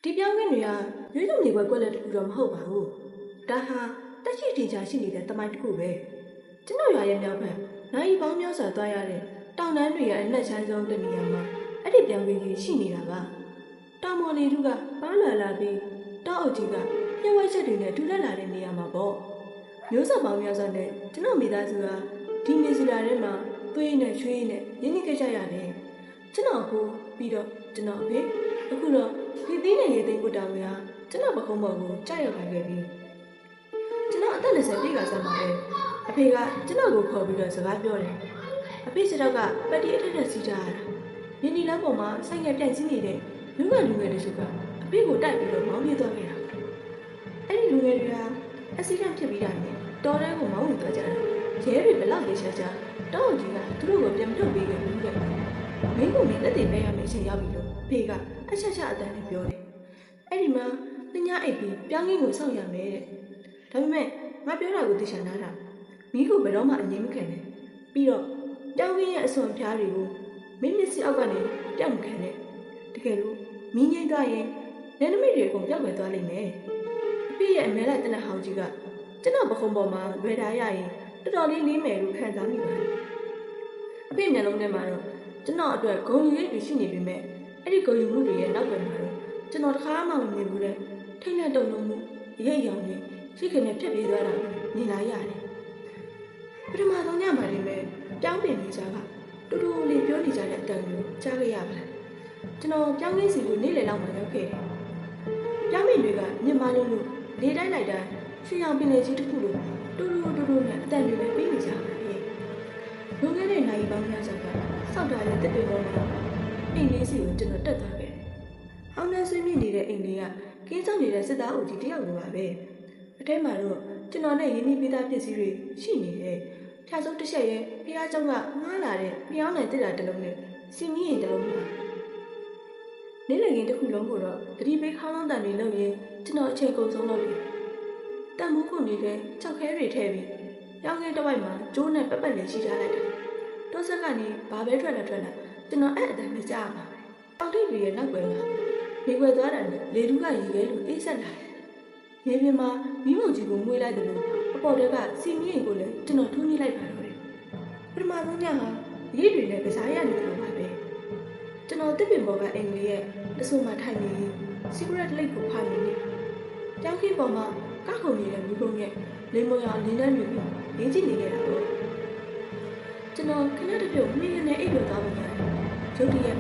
ဒီပြောင်းခင်းတွေကရွေးလုံနေကွက်လက်တခုတော့မဟုတ်ပါဘူးဒါဟာတက်ရှိတင်ချာရှိနေတဲ့တမိုင်းတစ်ခုပဲကျွန်တော်ရွာရဲ့မြောက်ဘက်နိုင်ပေါင်းများစွာသွားရတဲ့တောင်တန်းတွေရဲ့အနက်ချမ်းဆုံးတနေရာမှာအဲ့ဒီပြောင်းခင်းကြီးရှိနေတာပါတောင်မော်လီတို့ကပန်းလာလာပြီးတောက်အုပ်ကြီးကညှို့ဝဲချက်တွေနဲ့ထူထပ်လာတဲ့နေရာမှာပေါ့မျိုးဆက်ပေါင်းများစွာနဲ့ကျွန်တော်မိသားစုကဒီနေစီလာထဲမှာသွေးနဲ့ချွေးနဲ့ရင်းနှီးခဲ့ကြရတယ်ကျွန်တော်ကိုပြီးတော့ကျွန်တော်အဖေအခုတော့ဒီသီးနဲ့ရေသိမ်းကိုတောင်ကကျွန်တော်ပခုံးပေါ်ကိုကြောက်ရောက်ခိုင်းခဲ့ပြီးကျွန်တော်အသက်20ပြည့်ကစားမှာပဲအဖေကကျွန်တော်ကိုခေါ်ပြီးတော့စကားပြောတယ်အဖေစတော့ကပတ်တီအထက်ထက်စီးကြရတာမြင်းဒီလမ်းပေါ်မှာဆိုင်ငယ်ပြန့်စင်းနေတဲ့လူငယ်တချို့ကအဖေကိုတိုက်ပြီးတော့မောင်းပြေးသွားခဲ့တာအဲ့ဒီလူငယ်တွေကအစီအစဉ်ဖြစ်ပြီးတာနဲ့တော်တဲ့ကိုမောင်းဝင်သွားကြတယ်ရဲတွေဘလောက်လေးရှာကြတောင်းကြီးကသူတို့ကိုပြန်မထုတ်ပေးခဲ့ဘူးတဲ့မင်းကိုလည်းတက်တင်ပေးရမယ်အချိန်ရောက်ပြီလို့ဖေကအချက်ချက်အတန်းနဲ့ပြောတယ်အဲ့ဒီမှာညညအိပ်ပြီးပြောင်းရင်းကိုစောင့်ရမယ်တဲ့ဒါပေမဲ့ငါပြောတာကိုသိချင်တာမင်းကိုဘယ်တော့မှအငြင်းမခံနဲ့ပြီးတော့ပြောင်းရင်းရဲ့အစွန်ဖျားတွေကိုမင်းမျက်စိအောက်ကနေပြောက်မခံနဲ့တကယ်လို့မင်းငိမ့်သွားရင်လက်နမိတ်တွေအကုန်ပြောက်ွယ်သွားလိမ့်မယ်အဖေရဲ့အမဲလိုက်တဲ့ဟောင်းကြီးကကျွန်တော်ပခုံးပေါ်မှာလွယ်ထားရရင်တော်တော်လေးလေးမယ်လို့ခံစားမိပါတယ်အဖေမျက်လုံးထဲမှာတော့ကျွန်တော်အတွက်ဂုဏ်ယူရည်ရှိနေပြီမဲ့အဲ့ဒီဂုဏ်ယူမှုတွေရဲ့နောက်ွယ်မှာတော့ကျွန်တော်တခါမှမမြင်ဘူးတဲ့ထိတ်လန့်တုန်လှုပ်မှုရိတ်ရောင်နဲ့ရှိခင်နဲ့ဖြတ်ပြေးသွားတာမြင်လာရတယ်ပထမဆုံးညမှာနေမဲ့ပြောင်းပင်နေကြကတူတူလေးပြောနေကြတဲ့အတန်ကိုကြားခဲ့ရပါတယ်ကျွန်တော်ပြောင်းရင်းစီကိုနေ့လယ်လောက်မှရောက်ခဲ့တယ်ပြောင်းပင်တွေကမြင်မလို့လေတိုင်းလိုက်တိုင်းရွှေရောင်ပင်လေကြီးတစ်ခုလိုတူတူနဲ့အတန်တွေပဲပြီးနေကြပါတယ်လွန်ခဲ့တဲ့နိုင်ပေါင်းများစွာကစောက်ထားတဲ့တစ်ပင်ပေါ်မှာအိမ်လေးစီကိုကျွန်တော်တက်သွားခဲ့။ဟောင်းနှဆွေးမြင့်နေတဲ့အိမ်လေးကကင်းဆောင်နေတဲ့စစ်သားအုပ်ကြီးတယောက်လိုပါပဲ။အထဲမှာတော့ကျွန်တော်နဲ့ရင်းနှီးပေးသားပစ္စည်းတွေရှိနေတယ်။ဖြာဆုံးတစ်ချက်ရဲ့ဖះเจ้าကငားလာတဲ့ဖျောင်းနိုင်တစ်တာတစ်လုံးနဲ့စီမီးရင်တစ်လုံးပါ။နေ့လည်ခင်းတစ်ခုလုံးကိုတော့တတိပေးခေါင်းလုံးတန်တွေလုပ်ရင်ကျွန်တော်အချိန်ကုန်ဆုံးတော့ပြီ။တန်မိုးခုန်နေတဲ့ကြောက်ခဲတွေထဲပြီးရောင်းခင်းတစ်ဝိုက်မှာကျိုးနဲ့ပက်လေးရှိထားလိုက်တယ်။တောဆက်ကနေဘာပဲထွက်လာကျွန်တော်အဲ့အတန်မကြားပါဘူး။အောင်ထိပ်တွေရဲ့နောက်ွယ်မှာလေွယ်သွားတာနဲ့လေတူးကရေခဲလိုအေးဆက်လာတယ်။မြေပြင်မှာမိမုံကြီးကိုမွေးလိုက်တယ်လို့အပေါ်တက်ကစီမီးရင်ကိုလည်းကျွန်တော်ထိုးညှိလိုက်ပါတော့တယ်။ပထမဆုံးညဟာရေတွေနဲ့ကစားရနေတယ်လို့ပါပဲ။ကျွန်တော်တစ်ပင်ပေါ်ကအိမ်လေးရဲ့အဆိုမှထိုင်နေစီဂရက်လိတ်ကိုဖာနေနေ။ကြောင်းခင်းပေါ်မှာကောက်ခုံနေတဲ့မိဘုံရဲ့လေမုံရောင်လင်းနှန်းတွေကိုရင်းကြည့်နေခဲ့တာပေါ့။ကျွန်တော်ခဏတစ်ပြုတ်မိရနဲ့အိပ်လို့သွားပါမယ်ရုတ်တရက်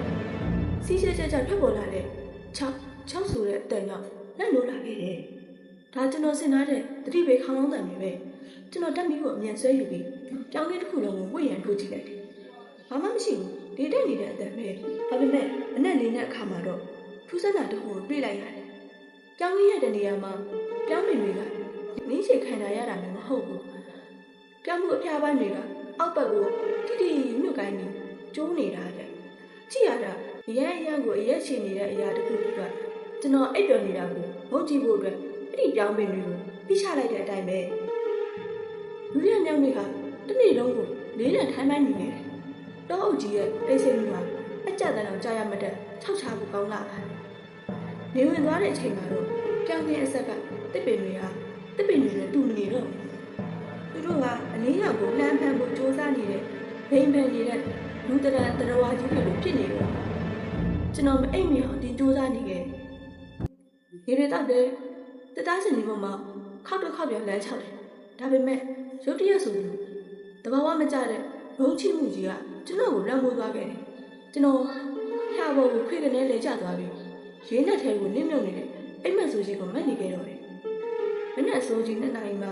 စီးချက်ချက်ထွက်ပေါ်လာတဲ့6ဆိုတဲ့အတန်ကြောင့်လက်လို့လာခဲ့တယ်။ဒါကျွန်တော်စဉ်းစားတဲ့တတိပေခေါင်းလုံးတန်တွေပဲကျွန်တော်တက်မီကိုအမြန်ဆွဲယူပြီးကြောင်းလေးတစ်ခုလုံးကိုဝှေ့ရန်ထိုးကြည့်လိုက်တယ်။ဘာမှမရှိဘူးဒီတက်နေတဲ့အတန်ပဲဒါပေမဲ့အနက်လေးနဲ့အခါမှာတော့ထူးဆန်းတာတစ်ခုကိုတွေ့လိုက်ရတယ်။ကြောင်းလေးရဲ့တနေရာမှာပြောင်းပင်တွေကနင်းချေခံရတာမျိုးမဟုတ်ဘူး။ပြောင်းမှုအဖျားပန်းတွေကအောက်ဘက်ကိုတိမြုပ်ကိုင်းနေကျိုးနေတာတဲ့ကြည့်ရတာရန်ကိုအရက်ချင်နေတဲ့အရာတစ်ခုကကျွန်တော်အိပ်ပျော်နေတာကိုမုတ်ကြည့်ဖို့အတွက်အဲ့ဒီပြောင်းပင်တွေကိုပြချလိုက်တဲ့အတိုင်းပဲလူရမြောက်တွေကတနေ့လုံးကိုလေးနဲ့ထိုင်းမိုင်းနေတယ်တောအုပ်ကြီးရဲ့အိတ်စိတ်မှုကအကြက်တန်းအောင်ကြားရမှတဲ့၆ချာဖို့ကောင်းလာတာနေဝင်သွားတဲ့အချိန်မှာတော့ပြောင်းပင်အဆက်ကတစ်ပင်တွေနဲ့တူမနေတော့သူတို့ကအလင်းရောင်ကိုလှမ်းဖမ်းဖို့စူးစမ်းနေတဲ့ဘိန်းပန်နေတဲ့လူတရတရဝါကြီးတွေလိုဖြစ်နေတော့ကျွန်တော်မအိပ်မရအောင်တင်စူးစမ်းနေခဲ့ရေတွေတောက်တယ်တသားစင်ဒီပေါ်မှာခောက်ပြောင်းလမ်းချောက်တယ်ဒါပေမဲ့ရုတ်တရက်ဆိုလို့တဘာဝမကြတဲ့ဘုံချိမှုကြီးကကျွန်တော်ကိုလမ်းမိုးသွားခဲ့တယ်ကျွန်တော်ဖျားပေါ်ကိုခွေကနေလဲကျသွားပြီးရင်းနဲ့ထဲကိုနစ်မြုပ်နေတဲ့အိမ်မက်ဆိုကြီးကိုမက်နေခဲ့တော့တယ်မနေ့အစိုးကြီး2နာရီမှ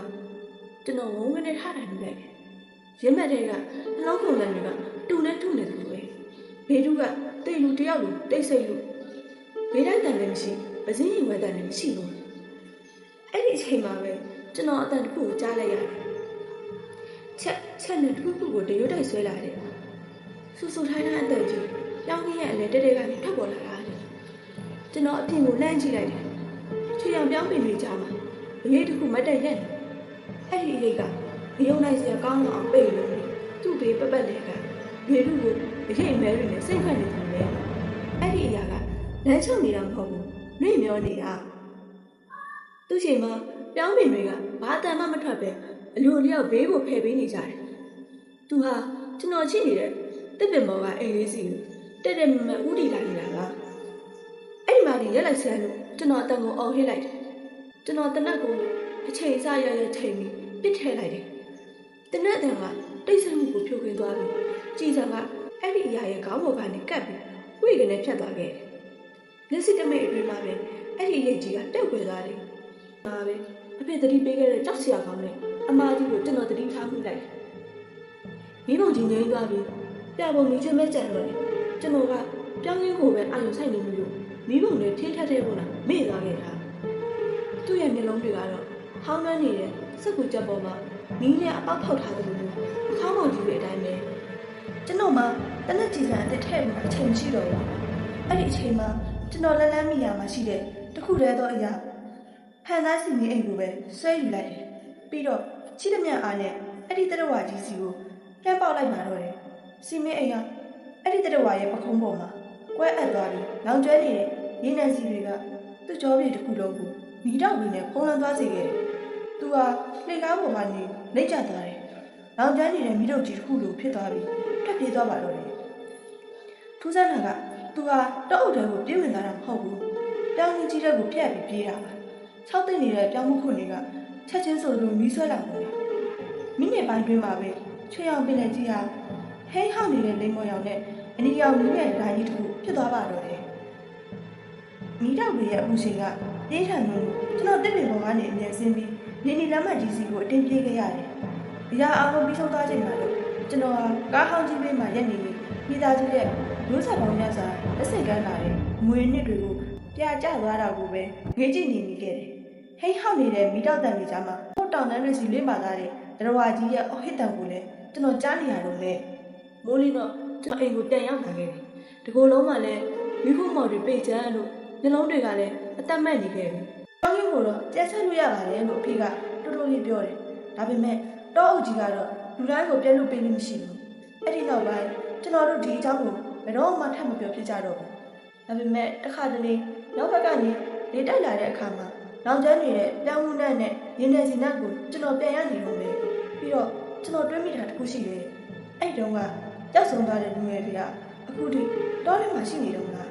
ကျွန်တော်ဝုန်းကနေထားတယ်လိုက်ရင်းမက်တွေကနှလုံးခုန်တယ်တွေကတူနဲ့ထုနေတယ်လို့ပဲဘေဒုကတိတ်လူတယောက်လူတိတ်ဆိတ်လူဘေးတိုင်းတန်လည်းမရှိပစင်းရင်ဝဲတန်လည်းမရှိဘူးအဲ့ဒီအချိန်မှာပဲကျွန်တော်အတန်တစ်ခုကိုကြားလိုက်ရတယ်ချက်နဲ့တစ်ခုကိုတရွတ်တိုက်ဆွဲလာတယ်ဆူထိုင်းတဲ့အတန်ကြီးပြောင်းခင်းရဲ့အလဲတဲကနေထွက်ပေါ်လာတာကျွန်တော်အပြင်ကိုလှမ်းကြည့်လိုက်တယ်ချီအောင်ပြောင်းပင်တွေကြားမှာအရေးတစ်ခုမတ်တက်ရက်အဲ့ဒီအရေးကမယုံနိုင်စရာကောင်းတော့အောင်ပိတ်လို့သူ့ဘေးပပတ်လေးကဘေလူကိုအရေးအမဲတွေနဲ့စိတ်ခတ်နေတယ်လေအဲ့ဒီအရာကလမ်းချုံနေတာမဟုတ်ဘူး နှွေမျောနေတာသူ့ချိန်မှာပြောင်းပင်တွေကဘာတန်မှမထွက်ပဲအလိုလျောက်ဘေးကိုဖယ်ပေးနေကြတယ်သူဟာကျွန်တော်ချိနေတဲ့တစ်ပင်ပေါ်ကအိမ်လေးစီကိုတက်တက်မမဥတီလာနေတာကအဲ့ဒီမှာဒီရက်လိုက်ဆန်းလို့ကျွန်တော်အတန်ကိုအော်ဟစ်လိုက်တယ်ကျွန်တော်တနက်ကိုအချိန်အစရရချိန်ပြီးပစ်ထည့်လိုက်တယ်တနက်တန်ကတိတ်ဆိတ်မှုကိုဖြိုခွင်းသွားပြီးကြည်စံကအဲ့ဒီအရာရဲ့ခေါင်းပေါ်ကနေကပ်ပြီးဝိကနေဖြတ်သွားခဲ့တယ်မျက်စိတမိတ်အတွင်းမှာပဲအဲ့ဒီရိတ်ကြီးကတက်ွယ်သွားတယ်ဒါပဲအဖေသတိပေးခဲ့တဲ့ကြောက်စရာကောင်းတဲ့အမကြီးကိုကျွန်တော်သတိထားမှုလိုက်မိဘကြီးငိမ့်သွားပြီးပြပုံမိချင်မဲ့ကြံတော့တယ်ကျွန်တော်ကပြောင်းရင်းကိုပဲအာရုံစိုက်နေလို့မိဘနဲ့ထင်းထက်တဲ့ပေါ်လာမေ့သွားခဲ့တာသူ့ရဲ့မျက်လုံးတွေကတော့ဟောင်းနှမ်းနေတဲ့စက်ကူကြက်ပေါ်မှာမီးနဲ့အပေါက်ဖောက်ထားတယ်လို့အခေါင်းမောင်ကြီးတွေအတိုင်းပဲကျွန်တော်မှတနက်ကြည်စံအသက်ထဲမှာအချိန်မရှိတော့ဘူးအဲ့ဒီအချိန်မှာကျွန်တော်လက်လန်းမိရမှာရှိတဲ့တခုတည်းသောအရာဟန်သားစီမီအိမ်ကိုပဲဆွဲယူလိုက်တယ်ပြီးတော့ချီးတမြအားနဲ့အဲ့ဒီတရဝါကြီးစီကိုလှမ်းပေါက်လိုက်မှတော့တယ်စီမီအိမ်ကအဲ့ဒီတရဝါရဲ့ပခုံးပေါ်မှာကွဲအပ်သွားပြီးလောင်ကျွဲနေတဲ့ရေနံစီတွေကသူ့ကြောပြေတစ်ခုလုံးကိုမီးတောက်ပြီးနဲ့ဖုံးလွှမ်းသွားစေခဲ့တယ်သူဟာလှေကားပေါ်ကနေလက်ကျသွားတယ်လောင်ကျွမ်းနေတဲ့မီးတုပ်ကြီးတစ်ခုလိုဖြစ်သွားပြီးထွက်ပြေးသွားပါတော့တယ်ထူးဆန်းတာကသူဟာတောအုပ်တဲကိုပြေးဝင်သွားတာမဟုတ်ဘူးပြောင်းရင်းကြီးတဲ့ကိုပြက်ပြီးပြေးတာပါ6သိန်းနေတဲ့ပြောင်းမှုခွန်းတွေကချက်ချင်းဆိုလိုမီးဆွဲလာတယ်မိနစ်ပိုင်းတွင်းမှာပဲချွေအောင်ပင်လက်ကြီးဟာဟိန်းဟောင်းနေတဲ့လိမ္မော်ရောင်နဲ့အနီရောင်မီးရဲ့ဓာတ်ကြီးတစ်ခုဖြစ်သွားပါတော့တယ်မီးတောက်တွေရဲ့အပူချိန်ကပြေးထန်လို့ကျွန်တော်တစ်ပင်ပေါ်ကနေအမြဲဆင်းပြီးနေနေလမ်းမကြီးစီကိုအတင်းပြေးခဲ့ရတယ်။အရာအလုံးပြီးဆုံးသွားချိန်မှာတော့ကျွန်တော်ဟာကားဟောင်းကြီးလေးမှာရက်နေပြီးမိသားစုရဲ့ရိုးစက်ပေါင်းရစားလက်စိတ်ကမ်းလာတဲ့ငွေနှစ်တွေကိုပြကျသွားတာကိုပဲငေးကြည့်နေမိခဲ့တယ်။ဟိန်းဟောက်နေတဲ့မိတောက်တန်တွေကြားမှာဟိုတောင်တန်းတွေစီလေးပါသားတဲ့ဒရဝါကြီးရဲ့အဟစ်တန်ကိုလည်းကျွန်တော်ကြားနေရတော့လေမိုးလင်းတော့ကျွန်တော်အိမ်ကိုပြန်ရောက်လာခဲ့တယ်။ဒီကိုယ်လုံးမှလည်းမိဖို့မော်တွေပိတ်ချမ်းလို့နှလုံးတွေကလည်းအသက်မဲ့နေခဲ့ပြီ။တောင်းရင်ကိုတော့ကျက်ဆက်လို့ရပါတယ်လို့အဖေကတိုးတိုးလေးပြောတယ်။ဒါပေမဲ့တောအုပ်ကြီးကတော့လူတိုင်းကိုပြက်လို့ပေးလို့မရှိဘူး။အဲ့ဒီနောက်ပိုင်းကျွန်တော်တို့ဒီအကြောင်းကိုဘယ်တော့မှထပ်မပြောဖြစ်ကြတော့ဘူး။ဒါပေမဲ့တစ်ခါတလေနောက်ဘက်ကနေလေတိုက်လာတဲ့အခါမှာလောင်ကျွမ်းနေတဲ့ပြောင်းမှုနဲ့ရင်းနေစီနတ်ကိုကျွန်တော်ပြန်ရနေလို့ပဲပြီးတော့ကျွန်တော်တွေးမိတာတစ်ခုရှိတယ်အဲ့တုန်းကကြောက်ဆုံးသွားတဲ့လူငယ်တွေကအခုထိတောထဲမှာရှိနေတော့လား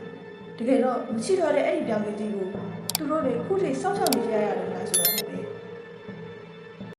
တကယ်တော့မရှိတော့တဲ့အဲ့ဒီပြောင်းလေးကြီးကိုသူတို့တွေခုထိစောင့်ရှောက်နေကြရတော့လားဆို